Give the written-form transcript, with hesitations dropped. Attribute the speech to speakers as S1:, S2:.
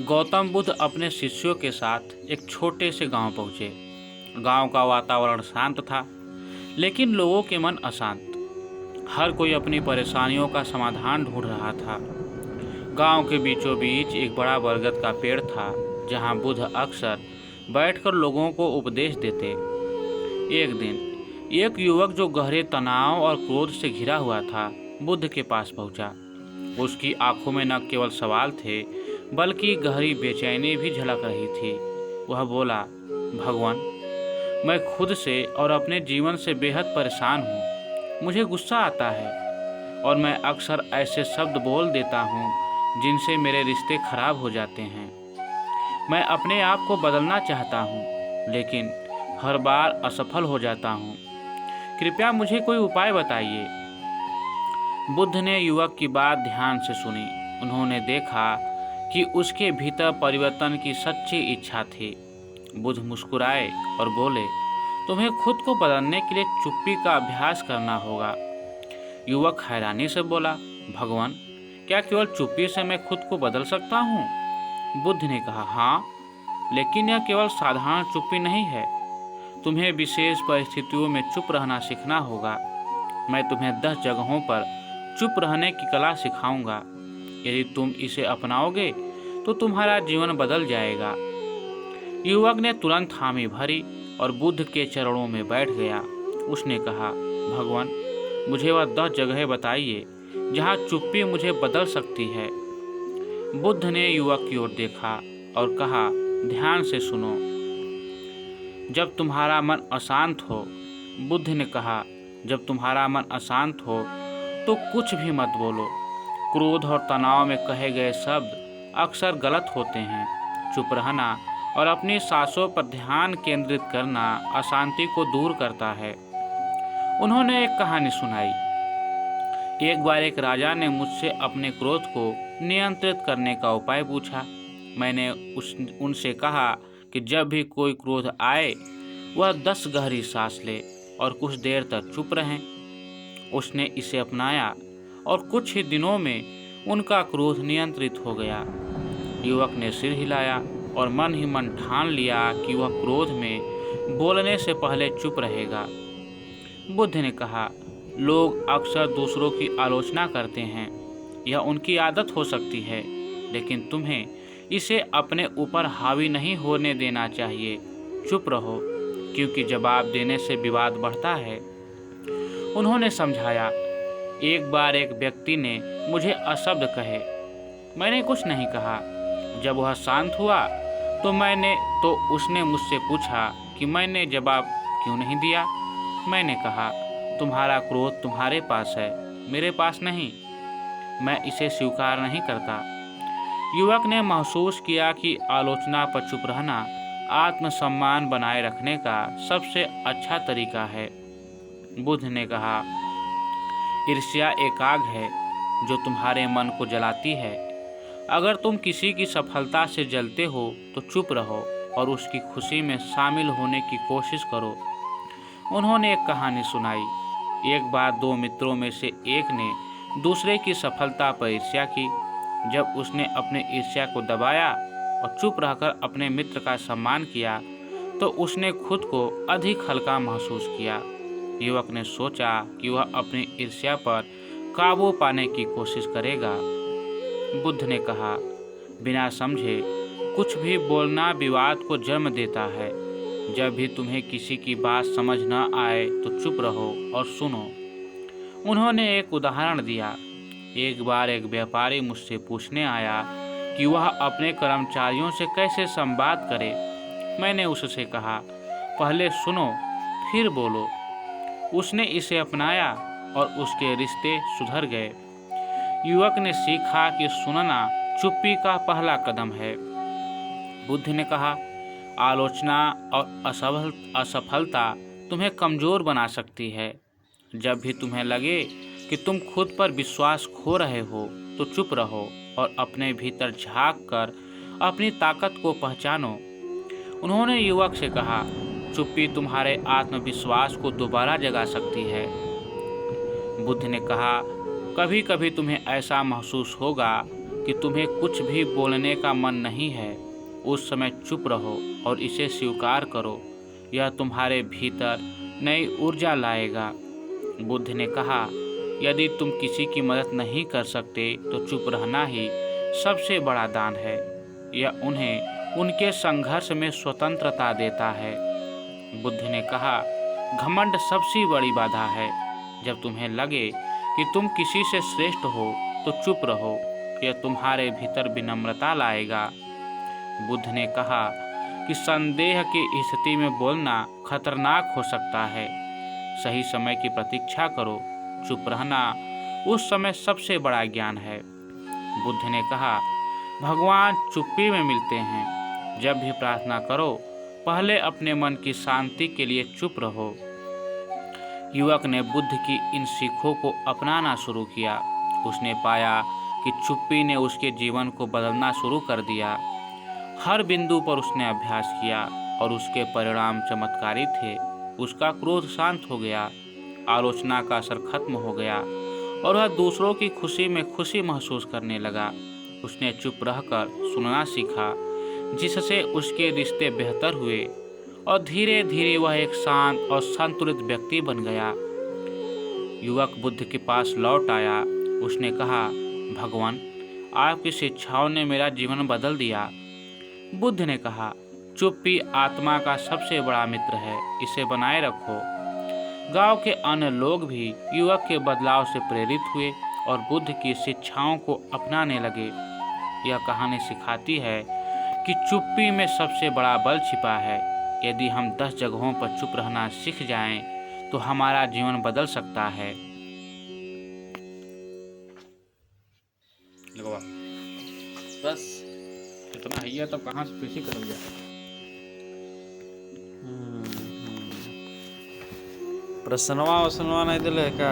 S1: गौतम बुद्ध अपने शिष्यों के साथ एक छोटे से गांव पहुंचे। गांव का वातावरण शांत था, लेकिन लोगों के मन अशांत। हर कोई अपनी परेशानियों का समाधान ढूंढ रहा था। गांव के बीचों बीच एक बड़ा बरगद का पेड़ था, जहां बुद्ध अक्सर बैठकर लोगों को उपदेश देते। एक दिन एक युवक जो गहरे तनाव और क्रोध से घिरा हुआ था, बुद्ध के पास पहुंचा। उसकी आंखों में न केवल सवाल थे, बल्कि गहरी बेचैनी भी झलक रही थी। वह बोला, भगवान, मैं खुद से और अपने जीवन से बेहद परेशान हूँ। मुझे गुस्सा आता है और मैं अक्सर ऐसे शब्द बोल देता हूँ जिनसे मेरे रिश्ते खराब हो जाते हैं। मैं अपने आप को बदलना चाहता हूँ, लेकिन हर बार असफल हो जाता हूँ। कृपया मुझे कोई उपाय बताइए। बुद्ध ने युवक की बात ध्यान से सुनी। उन्होंने देखा कि उसके भीतर परिवर्तन की सच्ची इच्छा थी। बुद्ध मुस्कुराए और बोले, तुम्हें खुद को बदलने के लिए चुप्पी का अभ्यास करना होगा। युवक हैरानी से बोला, भगवान, क्या केवल चुप्पी से मैं खुद को बदल सकता हूँ? बुद्ध ने कहा, हाँ, लेकिन यह केवल साधारण चुप्पी नहीं है। तुम्हें विशेष परिस्थितियों में चुप रहना सीखना होगा। मैं तुम्हें 10 जगहों पर चुप रहने की कला सिखाऊंगा। यदि तुम इसे अपनाओगे तो तुम्हारा जीवन बदल जाएगा। युवक ने तुरंत हामी भरी और बुद्ध के चरणों में बैठ गया। उसने कहा, भगवान, मुझे वह 10 जगहें बताइए जहाँ चुप्पी मुझे बदल सकती है। बुद्ध ने युवक की ओर देखा और कहा, ध्यान से सुनो। जब तुम्हारा मन अशांत हो, बुद्ध ने कहा, जब तुम्हारा मन अशांत हो तो कुछ भी मत बोलो। क्रोध और तनाव में कहे गए शब्द अक्सर गलत होते हैं। चुप रहना और अपनी सांसों पर ध्यान केंद्रित करना अशांति को दूर करता है। उन्होंने एक कहानी सुनाई। एक बार एक राजा ने मुझसे अपने क्रोध को नियंत्रित करने का उपाय पूछा। मैंने उनसे कहा कि जब भी कोई क्रोध आए, वह 10 गहरी सांस ले और कुछ देर तक चुप रहें। उसने इसे अपनाया और कुछ ही दिनों में उनका क्रोध नियंत्रित हो गया। युवक ने सिर हिलाया और मन ही मन ठान लिया कि वह क्रोध में बोलने से पहले चुप रहेगा। बुद्ध ने कहा, लोग अक्सर दूसरों की आलोचना करते हैं। यह उनकी आदत हो सकती है, लेकिन तुम्हें इसे अपने ऊपर हावी नहीं होने देना चाहिए। चुप रहो, क्योंकि जवाब देने से विवाद बढ़ता है। उन्होंने समझाया, एक बार एक व्यक्ति ने मुझे अशब्द कहे। मैंने कुछ नहीं कहा। जब वह शांत हुआ तो उसने मुझसे पूछा कि मैंने जवाब क्यों नहीं दिया। मैंने कहा, तुम्हारा क्रोध तुम्हारे पास है, मेरे पास नहीं। मैं इसे स्वीकार नहीं करता। युवक ने महसूस किया कि आलोचना पर चुप रहना आत्मसम्मान बनाए रखने का सबसे अच्छा तरीका है। बुद्ध ने कहा, ईर्ष्या एक आग है जो तुम्हारे मन को जलाती है। अगर तुम किसी की सफलता से जलते हो तो चुप रहो और उसकी खुशी में शामिल होने की कोशिश करो। उन्होंने एक कहानी सुनाई। एक बार 2 मित्रों में से एक ने दूसरे की सफलता पर ईर्ष्या की। जब उसने अपने ईर्ष्या को दबाया और चुप रहकर अपने मित्र का सम्मान किया, तो उसने खुद को अधिक हल्का महसूस किया। युवक ने सोचा कि वह अपनी ईर्ष्या पर काबू पाने की कोशिश करेगा। बुद्ध ने कहा, बिना समझे कुछ भी बोलना विवाद को जन्म देता है। जब भी तुम्हें किसी की बात समझ न आए तो चुप रहो और सुनो। उन्होंने एक उदाहरण दिया। एक बार एक व्यापारी मुझसे पूछने आया कि वह अपने कर्मचारियों से कैसे संवाद करे। मैंने उससे कहा, पहले सुनो फिर बोलो। उसने इसे अपनाया और उसके रिश्ते सुधर गए। युवक ने सीखा कि सुनना चुप्पी का पहला कदम है। बुद्ध ने कहा, आलोचना और असफलता तुम्हें कमज़ोर बना सकती है। जब भी तुम्हें लगे कि तुम खुद पर विश्वास खो रहे हो तो चुप रहो और अपने भीतर झांक कर अपनी ताकत को पहचानो। उन्होंने युवक से कहा, चुप्पी तुम्हारे आत्मविश्वास को दोबारा जगा सकती है। बुद्ध ने कहा, कभी कभी तुम्हें ऐसा महसूस होगा कि कि तुम्हें कुछ भी बोलने का मन नहीं है, उस समय चुप रहो और इसे स्वीकार करो। यह तुम्हारे भीतर नई ऊर्जा लाएगा। बुद्ध ने कहा, यदि तुम किसी की मदद नहीं कर सकते तो चुप रहना ही सबसे बड़ा दान है। यह उन्हें उनके संघर्ष में स्वतंत्रता देता है। बुद्ध ने कहा, घमंड सबसे बड़ी बाधा है। जब तुम्हें लगे कि तुम किसी से श्रेष्ठ हो तो चुप रहो, यह तुम्हारे भीतर विनम्रता लाएगा। बुद्ध ने कहा कि संदेह की स्थिति में बोलना खतरनाक हो सकता है। सही समय की प्रतीक्षा करो। चुप रहना उस समय सबसे बड़ा ज्ञान है। बुद्ध ने कहा, भगवान चुप्पी में मिलते हैं। जब भी प्रार्थना करो, पहले अपने मन की शांति के लिए चुप रहो। युवक ने बुद्ध की इन सीखों को अपनाना शुरू किया। उसने पाया कि चुप्पी ने उसके जीवन को बदलना शुरू कर दिया। हर बिंदु पर उसने अभ्यास किया और उसके परिणाम चमत्कारी थे। उसका क्रोध शांत हो गया, आलोचना का असर खत्म हो गया और वह दूसरों की खुशी में खुशी महसूस करने लगा। उसने चुप रहकर सुनना सीखा, जिससे उसके रिश्ते बेहतर हुए और धीरे धीरे वह एक शांत और संतुलित व्यक्ति बन गया। युवक बुद्ध के पास लौट आया। उसने कहा, भगवान, आपकी शिक्षाओं ने मेरा जीवन बदल दिया। बुद्ध ने कहा, चुप्पी आत्मा का सबसे बड़ा मित्र है, इसे बनाए रखो। गांव के अन्य लोग भी युवक के बदलाव से प्रेरित हुए और बुद्ध की शिक्षाओं को अपनाने लगे। यह कहानी सिखाती है कि चुप्पी में सबसे बड़ा बल छिपा है। यदि हम 10 जगहों पर चुप रहना सीख जाएं, तो हमारा जीवन बदल सकता है। बस इतना ही है, तो कहाँ से फिर कर दिया।
S2: प्रसन्नवा वसनवा नहीं दिले का